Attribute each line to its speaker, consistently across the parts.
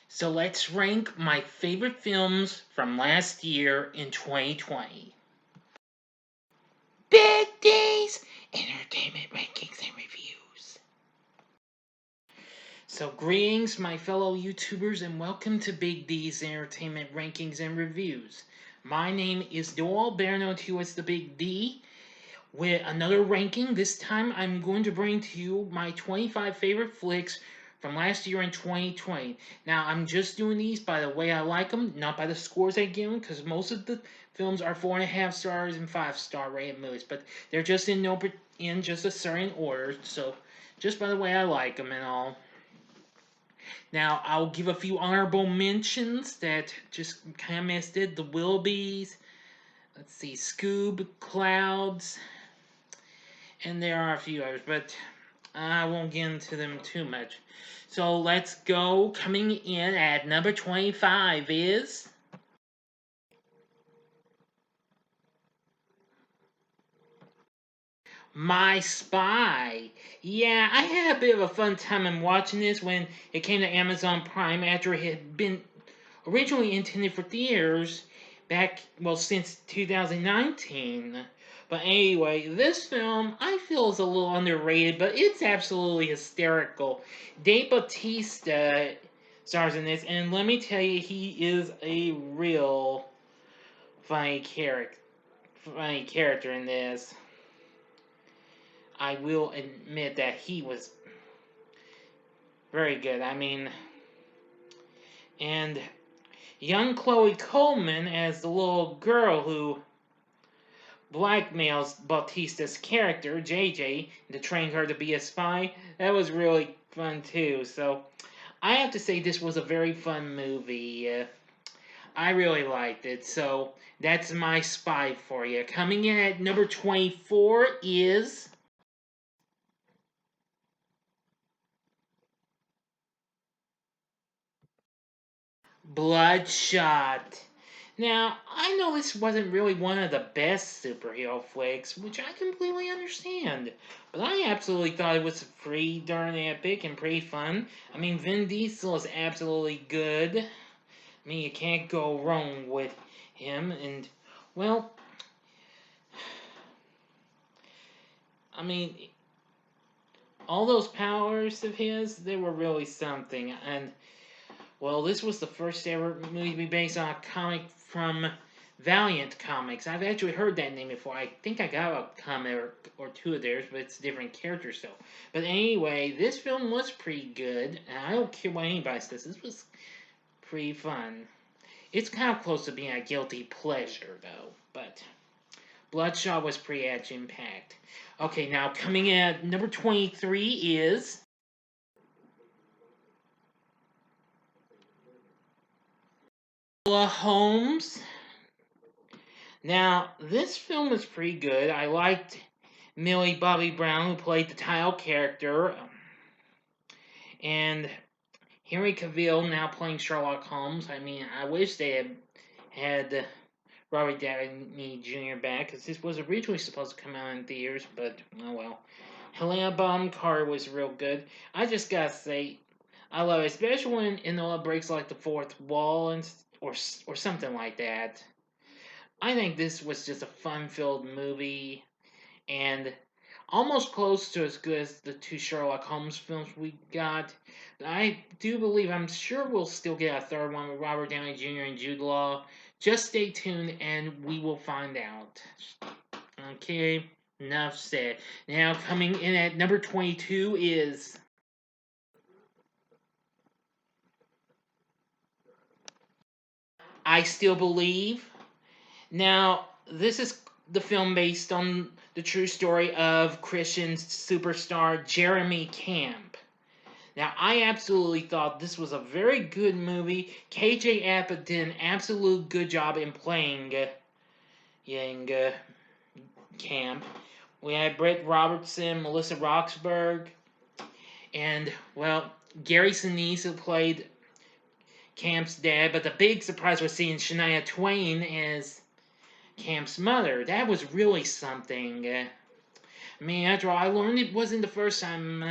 Speaker 1: So let's rank my favorite films from last year in 2020. Big D's Entertainment Rankings and Reviews. So greetings my fellow YouTubers and welcome to Big D's Entertainment Rankings and Reviews. My name is Doyle, better known to you as the Big D, with another ranking. This time I'm going to bring to you my 25 favorite flicks from last year in 2020. Now, I'm just doing these by the way I like them, not by the scores I give them, because most of the films are 4.5 stars and 5-star rated movies, but they're just in just a certain order, so just by the way I like them and all. Now, I'll give a few honorable mentions that just kind of missed it. The Willoughbys, let's see, Scoob, Clouds, and there are a few others, but I won't get into them too much. So let's go. Coming in at number 25 is My Spy. Yeah, I had a bit of a fun time in watching this when it came to Amazon Prime after it had been originally intended for theaters back, well, since 2019. But anyway, this film I feel is a little underrated, but it's absolutely hysterical. Dave Bautista stars in this, and let me tell you, he is a real funny character in this. I will admit that he was very good. I mean, and young Chloe Coleman as the little girl who blackmails Bautista's character, JJ, to train her to be a spy. That was really fun too. So, I have to say this was a very fun movie. I really liked it. So, that's My Spy for you. Coming in at number 24 is Bloodshot. Now, I know this wasn't really one of the best superhero flicks, which I completely understand, but I absolutely thought it was pretty darn epic and pretty fun. I mean, Vin Diesel is absolutely good. I mean, you can't go wrong with him, and, well, I mean, all those powers of his, they were really something, and well, this was the first ever movie to be based on a comic from Valiant Comics. I've actually heard that name before. I think I got a comic or two of theirs, but it's different characters still. But anyway, this film was pretty good, and I don't care what anybody says. This was pretty fun. It's kind of close to being a guilty pleasure, though. But Bloodshot was pretty action-packed. Okay, now coming in at number 23 is Holmes. Now, this film was pretty good. I liked Millie Bobby Brown, who played the title character, and Henry Cavill now playing Sherlock Holmes. I mean, I wish they had Robert Downey Jr. back, because this was originally supposed to come out in theaters, but oh well. Helena Bonham Carter was real good. I just gotta say, I love it, especially when Enola breaks like the fourth wall and or something like that. I think this was just a fun-filled movie, and almost close to as good as the two Sherlock Holmes films we got. I do believe, I'm sure we'll still get a third one with Robert Downey Jr. and Jude Law. Just stay tuned and we will find out. Okay, enough said. Now coming in at number 22 is I Still Believe. Now, this is the film based on the true story of Christian superstar Jeremy Camp. Now, I absolutely thought this was a very good movie. KJ Apa did an absolute good job in playing young Camp. We had Brett Robertson, Melissa Roxburgh, and, well, Gary Sinise, who played Camp's dad. But the big surprise was seeing Shania Twain as Camp's mother. That was really something. I mean, after all, I learned it wasn't the first time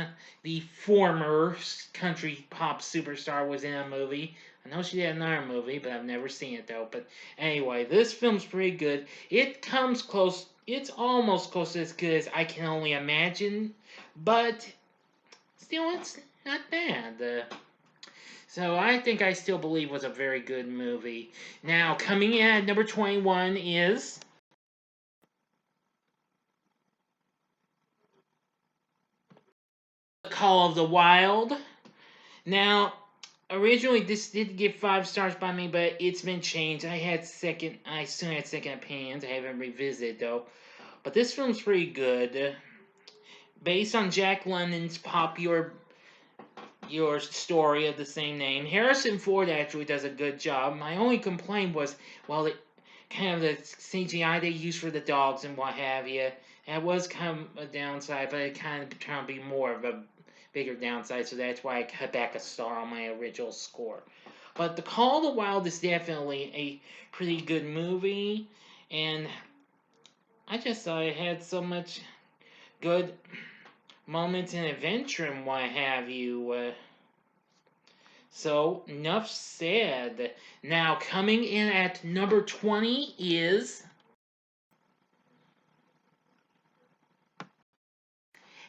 Speaker 1: the former country pop superstar was in a movie. I know she did another movie, but I've never seen it though. But anyway, this film's pretty good. It comes close. It's almost close to as good as I Can Only Imagine, but still, it's not bad. So I think I still believe was a very good movie. Now, coming in at number 21 is Call of the Wild. Now, originally this did get 5 stars by me, but it's been changed. I soon had second opinions. I haven't revisited though. But this film's pretty good. Based on Jack London's popular your story of the same name. Harrison Ford actually does a good job. My only complaint was, well, kind of the CGI they use for the dogs and what have you. And it was kind of a downside, but it kind of turned out to be more of a bigger downside, so that's why I cut back a star on my original score. But The Call of the Wild is definitely a pretty good movie, and I just thought it had so much good moments and adventure and what have you. So, enough said. Now, coming in at number 20 is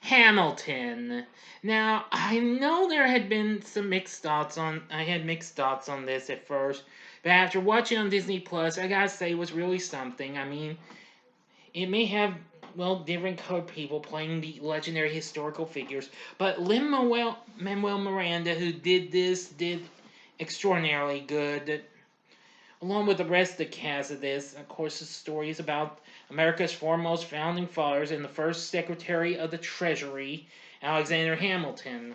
Speaker 1: Hamilton. Now, I know there had been some mixed thoughts on. I had mixed thoughts on this at first, but after watching on Disney Plus, I gotta say it was really something. I mean, it may have, well, different colored people playing the legendary historical figures, but Lin-Manuel Miranda, who did this, did extraordinarily good. Along with the rest of the cast of this, of course, the story is about America's foremost founding fathers and the first Secretary of the Treasury, Alexander Hamilton.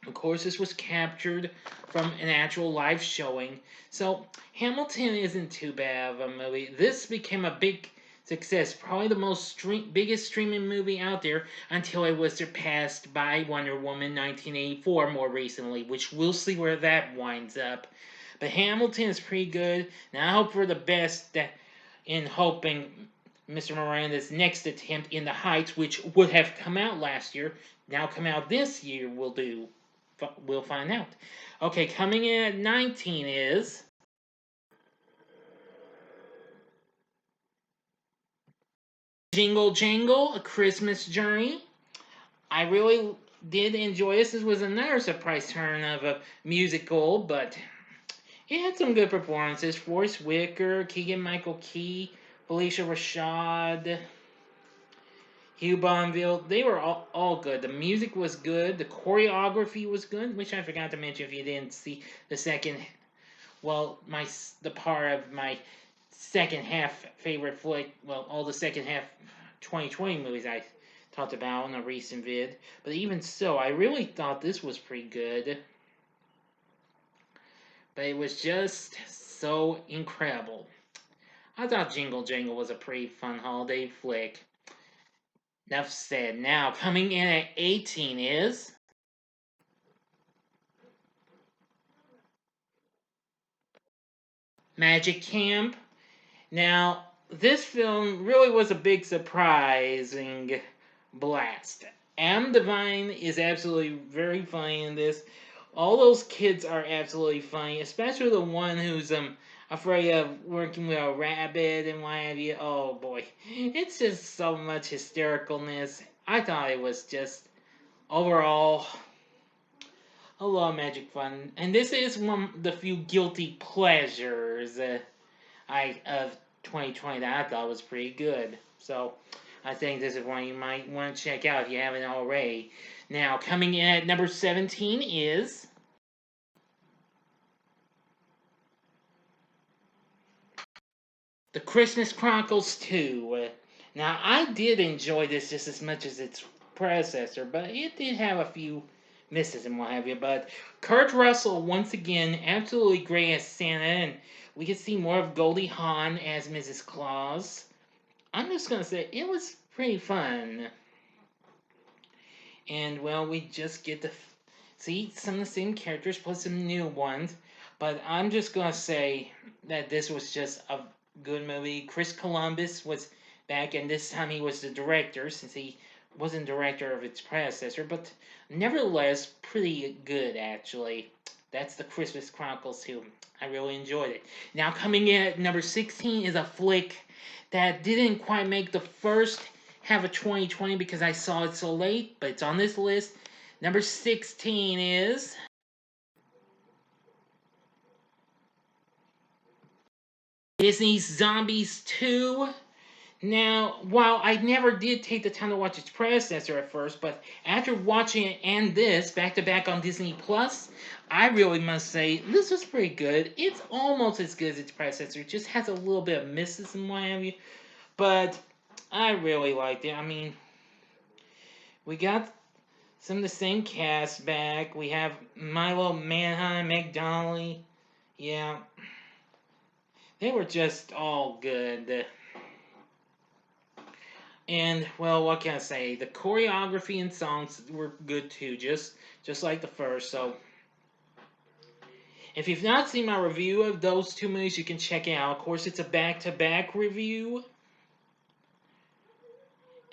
Speaker 1: Of course, this was captured from an actual live showing, so Hamilton isn't too bad of a movie. This became a big success, probably the biggest streaming movie out there until it was surpassed by Wonder Woman 1984 more recently, which we'll see where that winds up. But Hamilton is pretty good. Now I hope for the best in hoping Mr. Miranda's next attempt in The Heights, which would have come out last year, now come out this year, will do. We'll find out. Okay, coming in at 19 is Jingle Jangle, A Christmas Journey. I really did enjoy this. This was another surprise turn of a musical, but it had some good performances. Forrest Whitaker, Keegan-Michael Key, Felicia Rashad, Hugh Bonneville. They were all good. The music was good. The choreography was good, which I forgot to mention if you didn't see the second, well, the part of my second half favorite flick, well, all the second half 2020 movies I talked about in a recent vid. But even so, I really thought this was pretty good. But it was just so incredible. I thought Jingle Jangle was a pretty fun holiday flick. Enough said. Now, coming in at 18 is Magic Camp. Now, this film really was a big surprising blast. Adam Devine is absolutely very funny in this. All those kids are absolutely funny, especially the one who's afraid of working with a rabbit and what have you. Oh boy, it's just so much hystericalness. I thought it was just overall a lot of magic fun, and this is one of the few guilty pleasures I of 2020 that I thought was pretty good. So I think this is one you might want to check out if you haven't already. Now, coming in at number 17 is The Christmas Chronicles 2. Now, I did enjoy this just as much as its predecessor, but it did have a few misses and what have you. But Kurt Russell, once again, absolutely great as Santa, and we get see more of Goldie Hawn as Mrs. Claus. I'm just going to say, it was pretty fun. And, well, we just get to see some of the same characters plus some new ones. But I'm just going to say that this was just a good movie. Chris Columbus was back, and this time he was the director, since he wasn't director of its predecessor, but nevertheless, pretty good, actually. That's the Christmas Chronicles 2. I really enjoyed it. Now, coming in at number 16 is a flick that didn't quite make the first half of 2020 because I saw it so late, but it's on this list. Number 16 is Disney's Zombies 2. Now, while I never did take the time to watch its predecessor at first, but after watching it and this back to back on Disney Plus, I really must say this was pretty good. It's almost as good as its predecessor. It just has a little bit of misses and what have you, but I really liked it. I mean, we got some of the same cast back. We have Milo Manheim, Meg Donnelly. Yeah, they were just all good. And well, what can I say? The choreography and songs were good too, just like the first. So, if you've not seen my review of those two movies, you can check it out. Of course, it's a back-to-back review,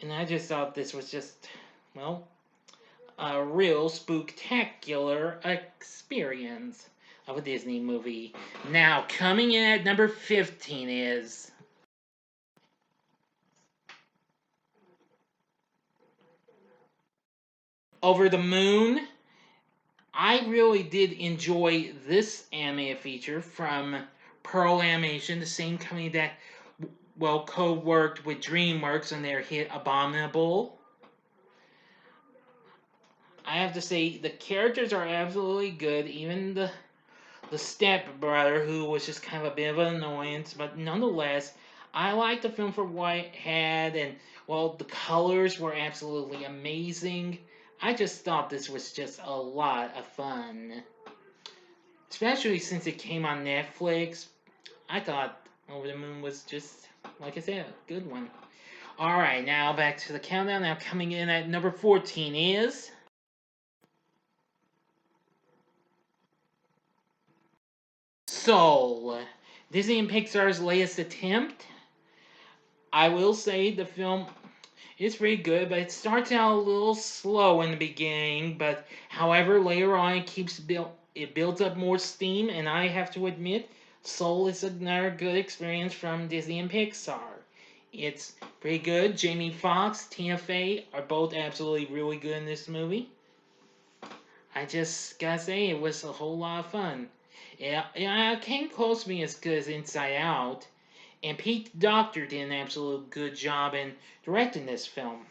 Speaker 1: and I just thought this was just, well, a real spooktacular experience of a Disney movie. Now, coming in at number 15 is Over the Moon. I really did enjoy this animated feature from Pearl Animation, the same company that, well, co-worked with DreamWorks on their hit Abominable. I have to say, the characters are absolutely good, even the stepbrother, who was just kind of a bit of an annoyance, but nonetheless, I liked the film for what it had, and, well, the colors were absolutely amazing. I just thought this was just a lot of fun. Especially since it came on Netflix. I thought Over the Moon was just, like I said, a good one. Alright, now back to the countdown. Now coming in at number 14 is Soul. Disney and Pixar's latest attempt. I will say the film is pretty good, but it starts out a little slow in the beginning, but however, later on it builds up more steam, and I have to admit, Soul is another good experience from Disney and Pixar. It's pretty good. Jamie Foxx, Tina Fey are both absolutely really good in this movie. I just gotta say, it was a whole lot of fun. Yeah, it came close to being as good as Inside Out, and Pete Docter did an absolute good job in directing this film.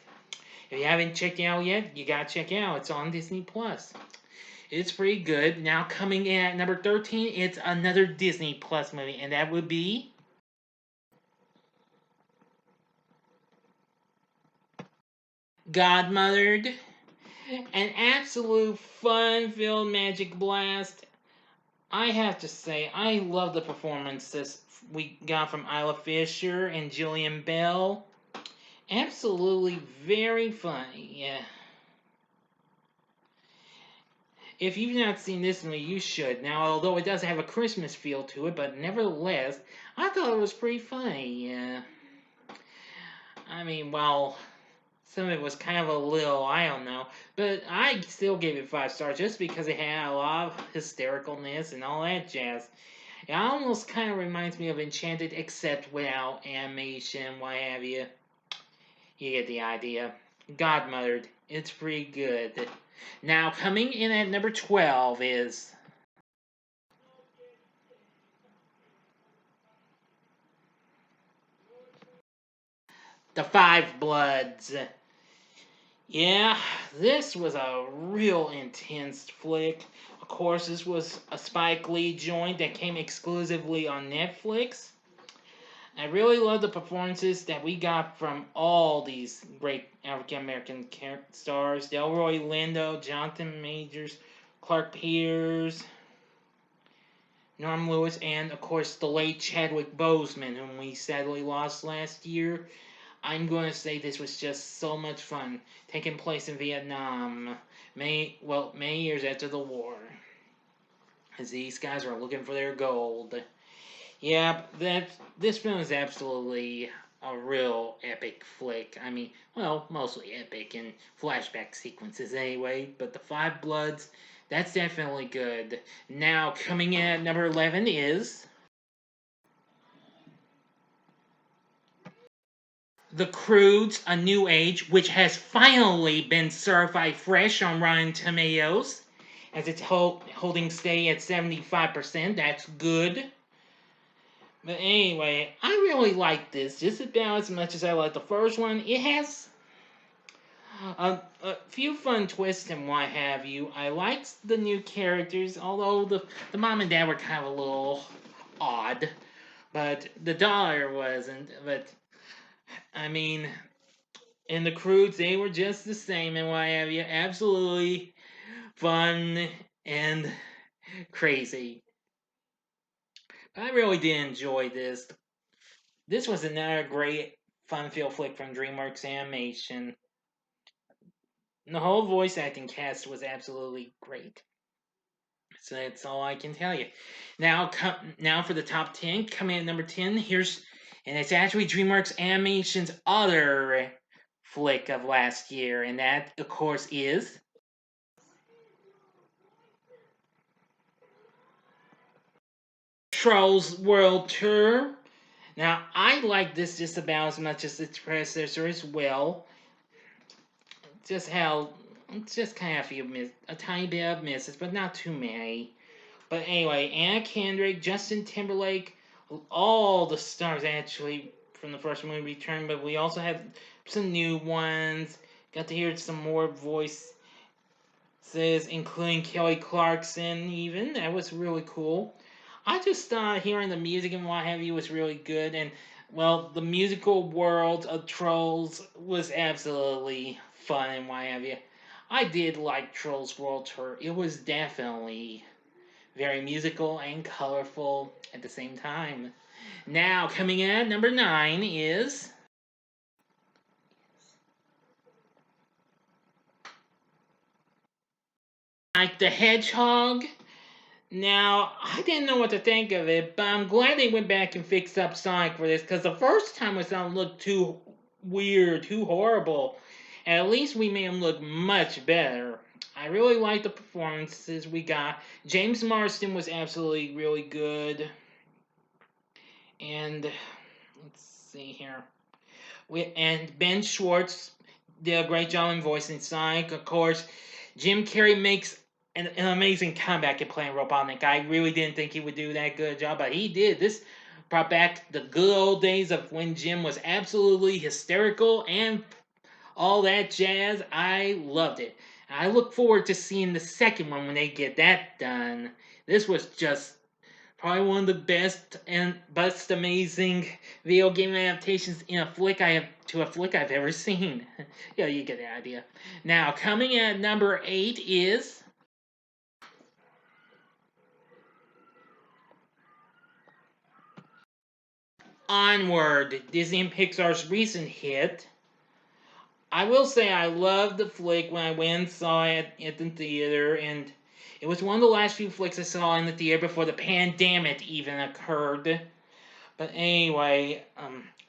Speaker 1: If you haven't checked it out yet, you gotta check it out. It's on Disney Plus. It's pretty good. Now coming in at number 13, it's another Disney Plus movie, and that would be Godmothered. An absolute fun-filled magic blast. I have to say, I love the performances we got from Isla Fisher and Jillian Bell. Absolutely very funny, yeah. If you've not seen this movie, you should. Now, although it does have a Christmas feel to it, but nevertheless, I thought it was pretty funny, yeah. I mean, well, some of it was kind of a little, I don't know. But I still gave it 5 stars just because it had a lot of hystericalness and all that jazz. It almost kind of reminds me of Enchanted, except without animation, what have you. You get the idea. Godmothered. It's pretty good. Now, coming in at number 12 is The Five Bloods. Yeah, this was a real intense flick. Of course, this was a Spike Lee joint that came exclusively on Netflix. I really love the performances that we got from all these great African American stars. Delroy Lindo, Jonathan Majors, Clark Peters, Norm Lewis, and of course the late Chadwick Boseman, whom we sadly lost last year. I'm going to say this was just so much fun, taking place in Vietnam, many years after the war, as these guys are looking for their gold. Yeah, this film is absolutely a real epic flick. I mean, well, mostly epic in flashback sequences anyway, but The Five Bloods, that's definitely good. Now, coming in at number 11 is The Croods, A New Age, which has finally been certified fresh on Rotten Tomatoes, as it's holding steady at 75%. That's good. But anyway, I really like this just about as much as I like the first one. It has a few fun twists and what have you. I liked the new characters, although the mom and dad were kind of a little odd. But the daughter wasn't. But, I mean, in the Croods, they were just the same and what have you. Absolutely fun and crazy. I really did enjoy this. This was another great fun-filled flick from DreamWorks Animation. The whole voice acting cast was absolutely great. So that's all I can tell you. Now for the top 10. Coming in at number 10, and it's actually DreamWorks Animation's other flick of last year, and that, of course, is Trolls World Tour. Now, I like this just about as much as its predecessor as well. Just how, just kind of a tiny bit of misses, but not too many. But anyway, Anna Kendrick, Justin Timberlake, all the stars actually from the first movie returned, but we also had some new ones. Got to hear some more voices, including Kelly Clarkson, even. That was really cool. I just thought hearing the music and what have you was really good, and well, the musical world of Trolls was absolutely fun and what have you. I did like Trolls World Tour. It was definitely very musical and colorful at the same time. Now, coming in at number 9 is Like the Hedgehog. Now, I didn't know what to think of it, but I'm glad they went back and fixed up Sonic for this, because the first time it didn't look too weird, too horrible. And at least we made him look much better. I really liked the performances we got. James Marsden was absolutely really good. And let's see here. And Ben Schwartz did a great job in voicing Sonic. Of course, Jim Carrey makes an amazing comeback at playing Robotnik. I really didn't think he would do that good a job, but he did. This brought back the good old days of when Jim was absolutely hysterical and all that jazz. I loved it. I look forward to seeing the second one when they get that done. This was just probably one of the best and best amazing video game adaptations in a flick I've ever seen. Yeah, you get the idea. Now, coming in at number 8 is Onward, Disney and Pixar's recent hit. I will say I loved the flick when I went and saw it at the theater, and it was one of the last few flicks I saw in the theater before the pandemic even occurred. But anyway,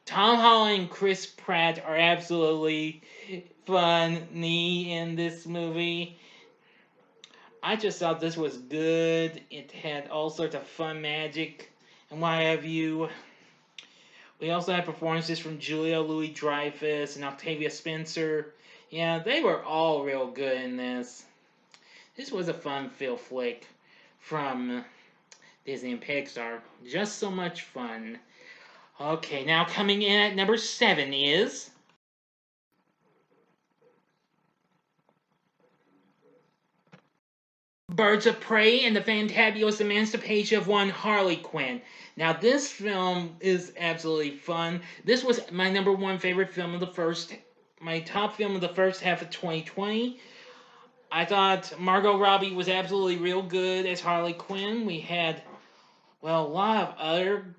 Speaker 1: Tom Holland and Chris Pratt are absolutely funny in this movie. I just thought this was good. It had all sorts of fun magic and what have you. We also had performances from Julia Louis-Dreyfus and Octavia Spencer. Yeah, they were all real good in this. This was a fun-filled flick from Disney and Pixar. Just so much fun. Okay, now coming in at number 7 is Birds of Prey and the Fantabulous Emancipation of One Harley Quinn. Now, this film is absolutely fun. This was my number 1 favorite film of my top film of the first half of 2020. I thought Margot Robbie was absolutely real good as Harley Quinn. We had, well, a lot of other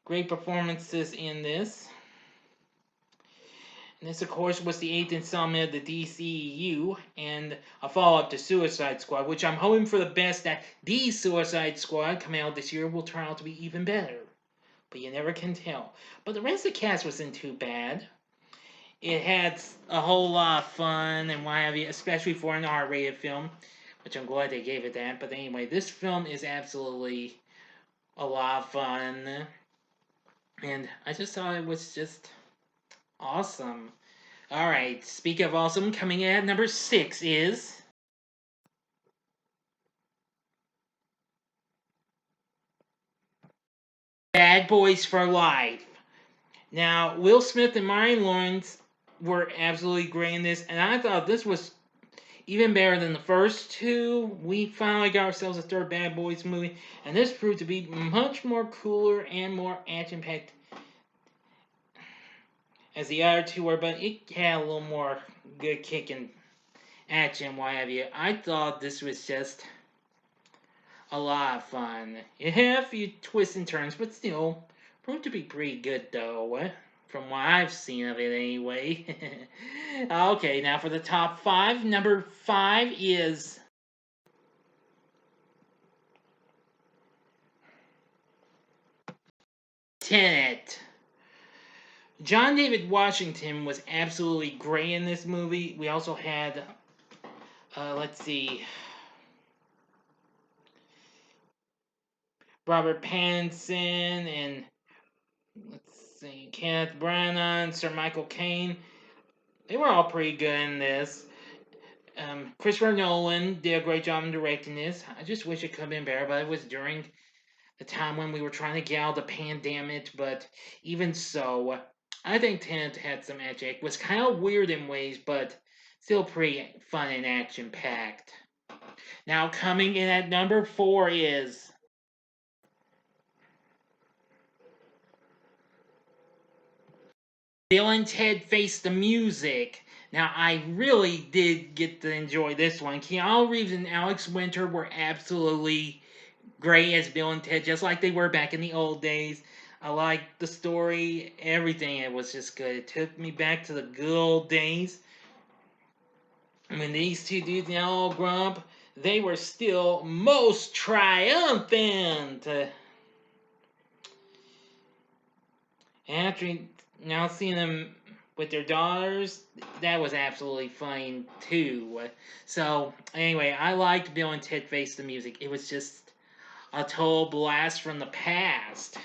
Speaker 1: great performances in this. And this, of course, was the 8th installment of the DCEU and a follow-up to Suicide Squad, which I'm hoping for the best that the Suicide Squad coming out this year will turn out to be even better. but you never can tell. But the rest of the cast wasn't too bad. It had a whole lot of fun and what have you, especially for an R-rated film, which I'm glad they gave it that. But anyway, this film is absolutely a lot of fun, and I just thought it was just awesome. All right, speak of awesome, coming in at number 6 is Bad Boys for Life. Now, Will Smith and Martin Lawrence were absolutely great in this, and I thought this was even better than the first two. We finally got ourselves a third Bad Boys movie, and this proved to be much more cooler and more action-packed as the other two were, but it had a little more good kicking action, what have you. I thought this was just a lot of fun. It had a few twists and turns, but still proved to be pretty good, though. From what I've seen of it, anyway. Okay, now for the top 5. Number 5 is Tenet. John David Washington was absolutely great in this movie. We also had, let's see, Robert Pattinson and, let's see, Kenneth Branagh, Sir Michael Caine. They were all pretty good in this. Christopher Nolan did a great job in directing this. I just wish it could have been better, but it was during the time when we were trying to get out of the pandemic. But even so, I think Tenet had some magic. It was kind of weird in ways, but still pretty fun and action-packed. Now, coming in at number 4 is Bill and Ted Face the Music. Now, I really did get to enjoy this one. Keanu Reeves and Alex Winter were absolutely great as Bill and Ted, just like they were back in the old days. I liked the story, everything. It was just good. It took me back to the good old days. When these two dudes now all grown up, they were still most triumphant. After now seeing them with their daughters, that was absolutely fine too. So anyway, I liked Bill and Ted Face the Music. It was just a total blast from the past.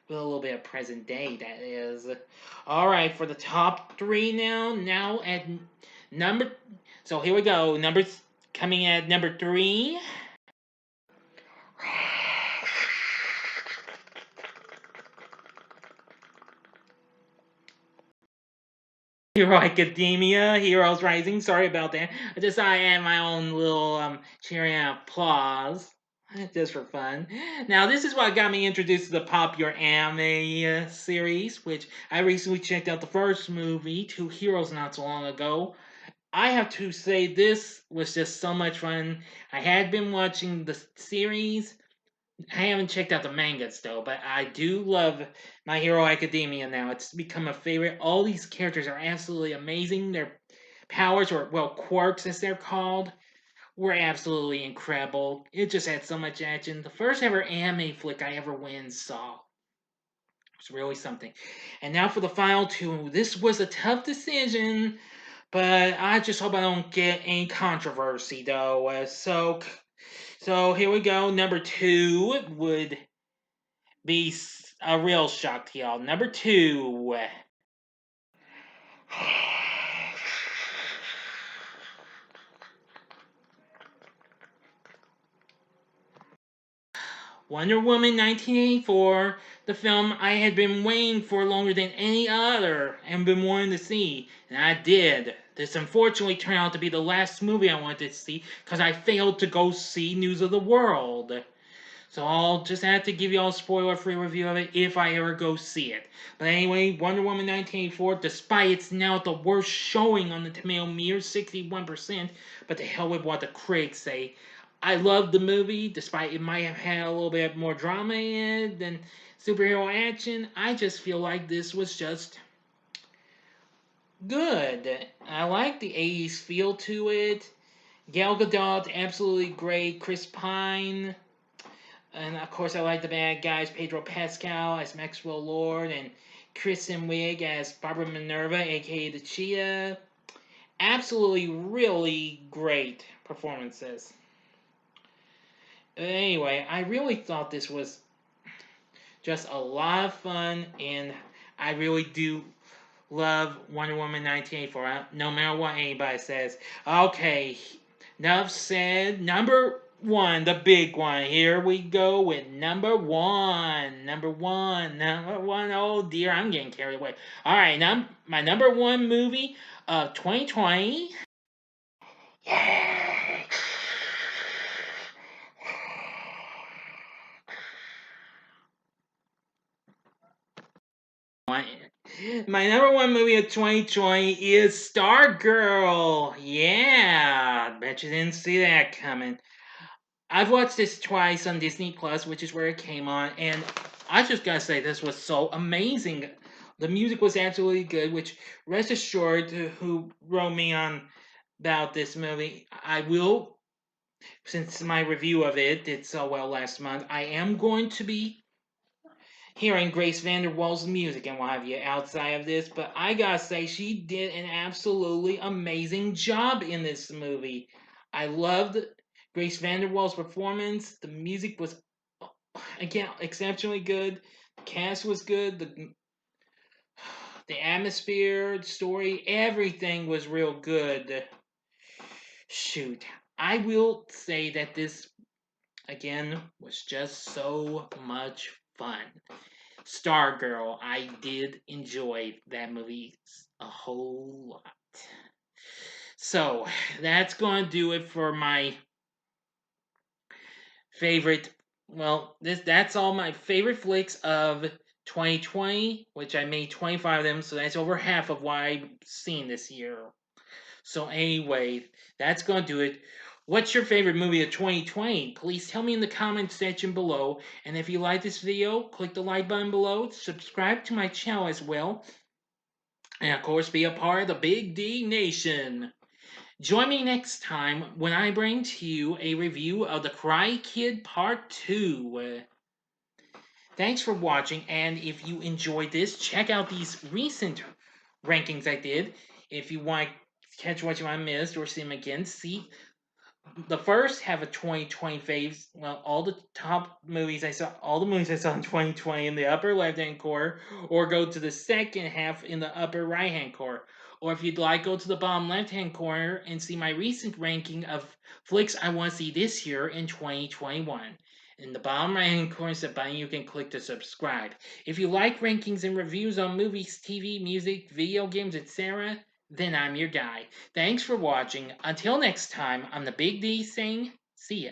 Speaker 1: With a little bit of present day, that is. Alright, for the top 3 now. Now at number... So here we go. Coming at number 3... Hero Academia, Heroes Rising. Sorry about that. I just thought I had my own little cheering applause. Just for fun. Now, this is what got me introduced to the popular anime series, which I recently checked out the first movie, Two Heroes, not so long ago. I have to say, this was just so much fun. I had been watching the series. I haven't checked out the mangas though, but I do love My Hero Academia now. It's become a favorite. All these characters are absolutely amazing. Their powers, or well, quirks as they're called, were absolutely incredible. It just had so much action. The first ever anime flick I ever went and saw. It was really something. And now for the final 2. This was a tough decision, but I just hope I don't get any controversy though. So here we go. Number 2 would be a real shock to y'all. Number 2. Wonder Woman 1984, the film I had been waiting for longer than any other and been wanting to see, and I did. This unfortunately turned out to be the last movie I wanted to see because I failed to go see News of the World. So I'll just have to give you all a spoiler-free review of it if I ever go see it. But anyway, Wonder Woman 1984, despite it's now the worst showing on the tomato meter, 61%, but to hell with what the critics say. I love the movie, despite it might have had a little bit more drama in it than superhero action. I just feel like this was just good. I like the 80s feel to it. Gal Gadot, absolutely great. Chris Pine. And of course, I like the bad guys: Pedro Pascal as Maxwell Lord and Kristen Wiig as Barbara Minerva, aka the Cheetah. Absolutely, really great performances. Anyway, I really thought this was just a lot of fun, and I really do love Wonder Woman 1984. No matter what anybody says. Okay, enough said. Number one, the big one. Here we go with number one. Number one. Number one. Oh dear, I'm getting carried away. All right, my number one movie of 2020. Yeah. My number one movie of 2020 is Stargirl. Yeah, bet you didn't see that coming. I've watched this twice on Disney Plus, which is where it came on, and I just gotta say this was so amazing. The music was absolutely good, which rest assured, who wrote me on about this movie, I will, since my review of it did so well last month, I am going to be hearing Grace VanderWaal's music and what have you outside of this, but I gotta say she did an absolutely amazing job in this movie. I loved Grace VanderWaal's performance. The music was again exceptionally good. The cast was good. The atmosphere, the story, everything was real good. Shoot, I will say that this again was just so much fun. Stargirl, I did enjoy that movie a whole lot. So that's going to do it for my favorite. Well, that's all my favorite flicks of 2020, which I made 25 of them, so that's over half of what I've seen this year. So anyway, that's going to do it. What's your favorite movie of 2020? Please tell me in the comment section below. And if you like this video, click the like button below. Subscribe to my channel as well. And of course, be a part of the Big D Nation. Join me next time when I bring to you a review of The Cry Kid Part 2. Thanks for watching, and if you enjoyed this, check out these recent rankings I did. If you want to catch what you might missed or see them again, see the first have a 2020 faves. Well, all the top movies I saw, all the movies I saw in 2020 in the upper left hand corner, or go to the second half in the upper right hand corner. Or if you'd like, go to the bottom left hand corner and see my recent ranking of flicks I want to see this year in 2021. In the bottom right hand corner is a button you can click to subscribe. If you like rankings and reviews on movies, TV, music, video games, etc., then I'm your guy. Thanks for watching. Until next time, I'm the Big D saying, see ya.